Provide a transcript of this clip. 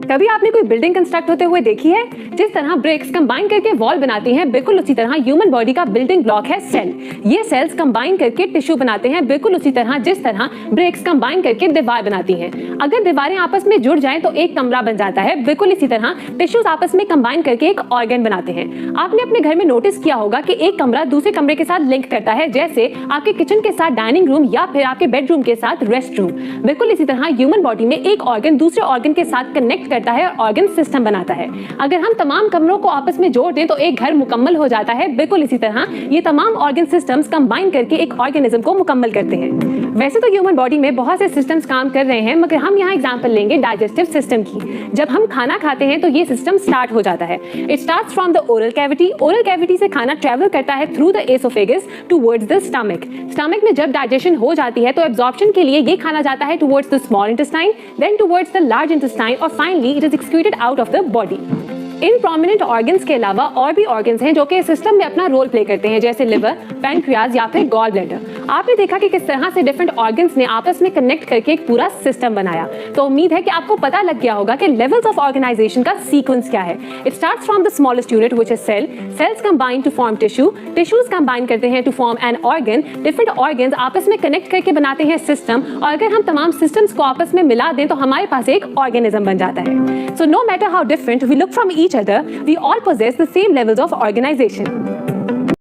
कभी आपने कोई बिल्डिंग कंस्ट्रक्ट होते हुए देखी है? जिस तरह ब्रिक्स कंबाइन करके वॉल बनाती हैं, बिल्कुल उसी तरह ह्यूमन बॉडी का बिल्डिंग ब्लॉक है सेल। ये सेल्स कंबाइन करके टिश्यू बनाते हैं, बिल्कुल उसी तरह जिस तरह ब्रिक्स कंबाइन करके दीवार बनाती हैं। अगर दीवारें आपस में जुड़ जाएं तो एक कमरा बन जाता है, बिल्कुल इसी तरह टिश्यूज आपस में कंबाइन करके एक ऑर्गन बनाते हैं। आपने अपने घर में नोटिस किया होगा कि एक कमरा दूसरे कमरे के साथ लिंक करता है, जैसे आपके किचन के साथ डाइनिंग रूम या फिर आपके बेडरूम के साथ रेस्ट रूम। बिल्कुल इसी तरह ह्यूमन बॉडी में एक ऑर्गन दूसरे ऑर्गन के साथ कनेक्ट करता है और ऑर्गन सिस्टम बनाता है। अगर हम तमाम कमरों को आपस में जोड़ दें तो एक घर मुकम्मल हो जाता है। बिल्कुल इसी तरह ये तमाम ऑर्गन सिस्टम्स कंबाइन करके एक ऑर्गेनिज्म को मुकम्मल करते हैं। वैसे तो ह्यूमन बॉडी में बहुत से सिस्टम्स काम कर रहे हैं, मगर हम यहाँ एग्जांपल लेंगे डाइजेस्टिव सिस्टम की। जब हम खाना खाते हैं तो ये सिस्टम स्टार्ट हो जाता है। It starts from the oral cavity. Oral cavity से खाना ट्रेवल करता है through the oesophagus towards the stomach. Stomach में जब डाइजेशन हो जाती है तो एब्जॉर्प्शन के लिए ये खाना जाता है towards the small intestine, then towards the large intestine और finally it is excreted out of the body. इन प्रोमिनेंट ऑर्गन्स के अलावा और भी ऑर्गन्स हैं जो कि सिस्टम में अपना रोल प्ले करते हैं, जैसे लिवर, पैनक्रियाज या फिर गॉल ब्लैडर। आपने देखा कि किस तरह से डिफरेंट ऑर्गन्स ने आपस में कनेक्ट करके एक पूरा सिस्टम बनाया। तो उम्मीद है कि आपको पता लग गया होगा कि लेवल्स ऑफ ऑर्गेनाइजेशन का सीक्वेंस क्या है। It starts from the smallest unit which is cell. Cells combine to form tissue. Tissues combine करते हैं to form an organ. Different organs आपस में कनेक्ट करके बनाते हैं सिस्टम, और अगर हम तमाम सिस्टम्स को आपस में मिला दें तो हमारे पास एक ऑर्गेनिज्म बन जाता है। So no matter how different we look from each other, we all possess the same levels of organization.